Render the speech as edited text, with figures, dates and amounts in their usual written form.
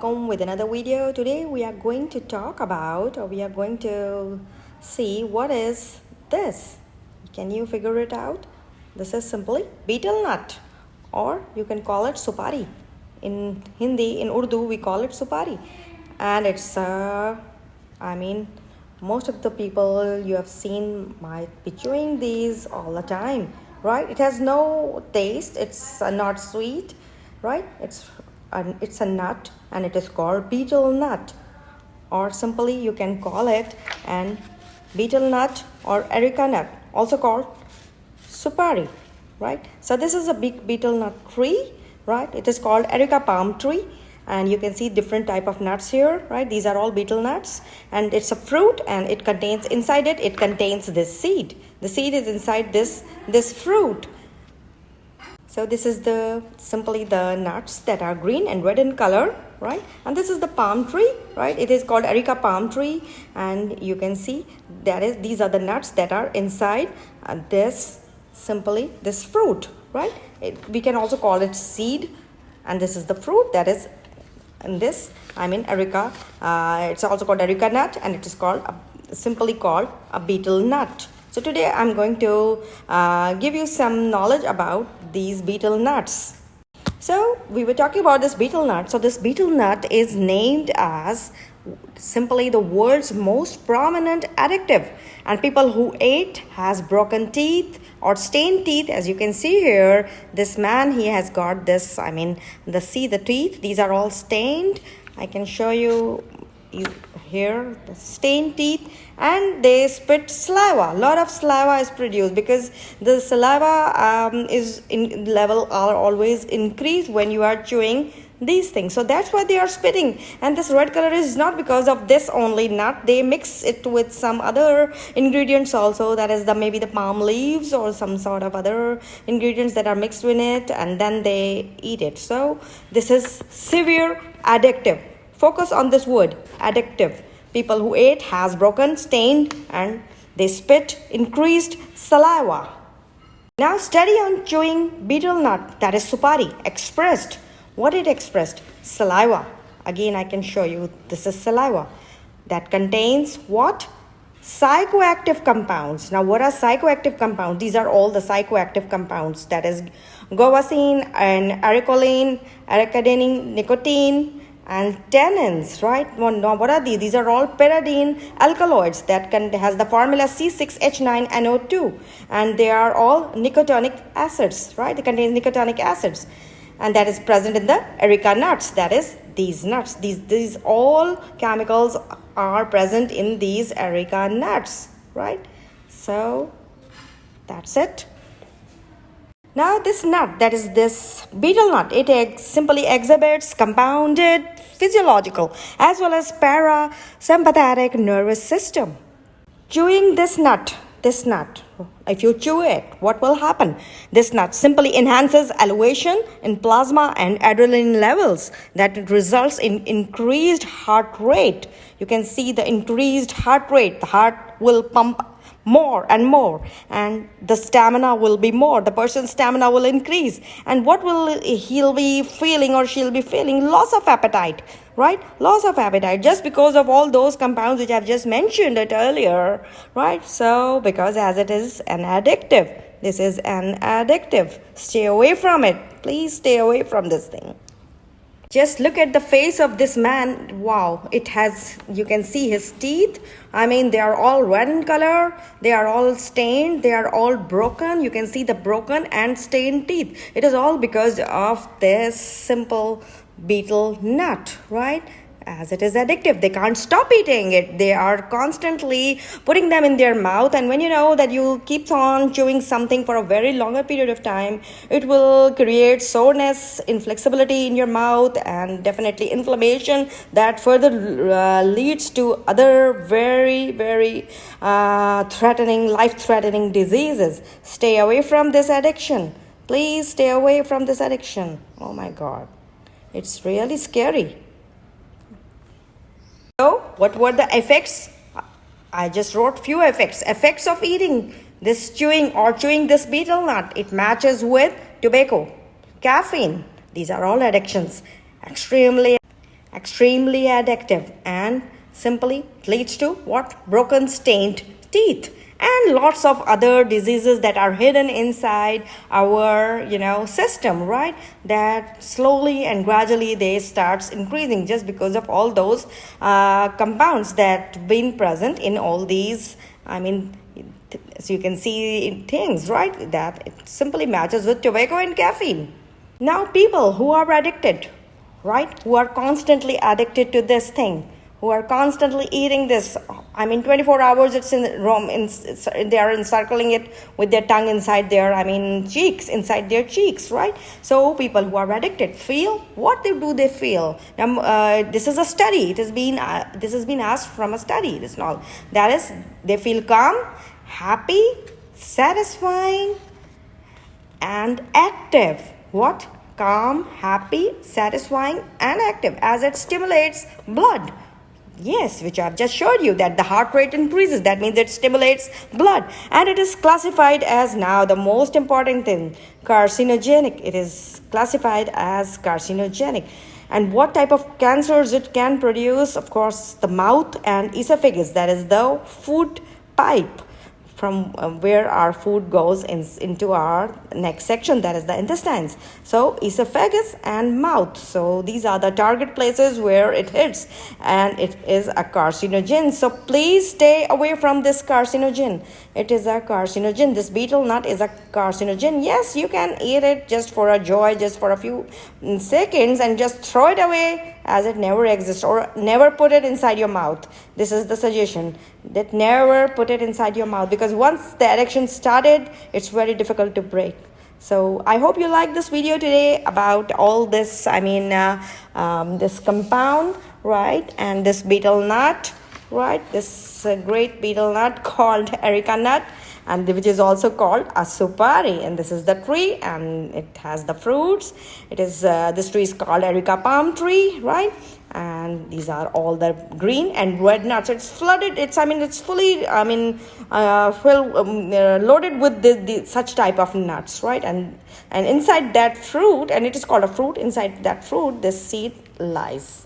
welcome with another video. Today we are going to talk about, or we are going to see what is this. Can you figure it out? This is simply betel nut, or you can call it supari. In Hindi, in Urdu, we call it supari. And it's, most of the people you have seen might be chewing these all the time, right? It has no taste. It's not sweet, right? It's a nut, and it is called betel nut, or simply you can call it an betel nut or areca nut, also called supari, right? So this is a big betel nut tree, right? It is called areca palm tree, and you can see different type of nuts here, right? These are all betel nuts, and it's a fruit, and it contains inside it contains this seed. The seed is inside this fruit. So this is simply the nuts that are green and red in color, right? And this is the palm tree, right? It is called areca palm tree, and you can see these are the nuts that are inside this fruit, right? We can also call it seed, and this is the fruit that is in this. Areca. It's also called areca nut, and it is simply called a betel nut. So today I'm going to give you some knowledge about these betel nuts. So we were talking about this betel nut. So this betel nut is named as simply the world's most prominent addictive, and people who ate has broken teeth or stained teeth. As you can see here, this man, he has got this, the teeth, these are all stained. I can show you here the stained teeth, and they spit saliva. A lot of saliva is produced because the saliva is in level are always increased when you are chewing these things. So that's why they are spitting. And this red color is not because of this only nut. They mix it with some other ingredients also, that is maybe the palm leaves or some sort of other ingredients that are mixed in it, and then they eat it. So this is severe addictive. Focus on this word, addictive. People who ate has broken, stained, and they spit increased saliva. Now study on chewing betel nut, that is supari, expressed. What it expressed? Saliva. Again, I can show you. This is saliva that contains what? Psychoactive compounds. Now, what are psychoactive compounds? These are all the psychoactive compounds. That is guanosine and arecoline, aracadine, nicotine, and tannins, right? Now, what are these? These are all pyridine alkaloids that has the formula C6H9NO2, and they are all nicotinic acids, right? They contain nicotinic acids, and that is present in the areca nuts. That is these nuts. These all chemicals are present in these areca nuts, right? So that's it. Now this nut, that is this betel nut, it simply exhibits compounded physiological as well as parasympathetic nervous system. Chewing this nut, if you chew it, what will happen? This nut simply enhances elevation in plasma and adrenaline levels. That results in increased heart rate. You can see the increased heart rate. The heart will pump more and more, and the stamina will be more. The person's stamina will increase, and what will he'll be feeling or she'll be feeling? Loss of appetite, right? Loss of appetite, just because of all those compounds which I've just mentioned it earlier, right? So because as it is an addictive, this is an addictive. Stay away from it. Please stay away from this thing. Just look at the face of this man. Wow, you can see his teeth. They are all red in color. They are all stained. They are all broken. You can see the broken and stained teeth. It is all because of this simple betel nut, right? As it is addictive, they can't stop eating it. They are constantly putting them in their mouth, and when you know that you keep on chewing something for a very longer period of time, it will create soreness, inflexibility in your mouth, and definitely inflammation that further leads to other very, very life-threatening diseases. Stay away from this addiction. Please stay away from this addiction. Oh my God, it's really scary. So, what were the effects? I just wrote few effects. Effects of eating this chewing this betel nut. It matches with tobacco, caffeine. These are all addictions. Extremely extremely addictive, and simply leads to what? Broken, stained teeth, and lots of other diseases that are hidden inside our system, right? That slowly and gradually they starts increasing just because of all those compounds that been present in all these, so you can see things, right, that it simply matches with tobacco and caffeine. Now people who are addicted, right, who are constantly addicted to this thing, who are constantly eating this, 24 hours it's in room, they are encircling it with their tongue inside their cheeks, inside their cheeks, right? So people who are addicted feel, what they feel. This is a study, this has been asked from a study. This all, that is, they feel calm, happy, satisfying, and active. What? Calm, happy, satisfying, and active, as it stimulates blood. Yes, which I've just showed you, that the heart rate increases. That means it stimulates blood. And it is classified as, now the most important thing, carcinogenic. It is classified as carcinogenic. And what type of cancers it can produce? Of course, the mouth and esophagus, that is the food pipe from where our food goes into our next section, that is the intestines. So esophagus and mouth, so these are the target places where it hits, and it is a carcinogen. So please stay away from this carcinogen. It is a carcinogen. This betel nut is a carcinogen. Yes, you can eat it just for a joy, just for a few seconds, and just throw it away as it never exists, or never put it inside your mouth. This is the suggestion, that never put it inside your mouth, because once the addiction started, it's very difficult to break. So I hope you like this video today about all this, this compound, right, and this betel nut, right, this great betel nut called areca nut, and which is also called a supari. And this is the tree, and it has the fruits. It is this tree is called areca palm tree, right? And these are all the green and red nuts. It's flooded. It's fully loaded with such type of nuts, right? And inside that fruit, and it is called a fruit. Inside that fruit, this seed lies.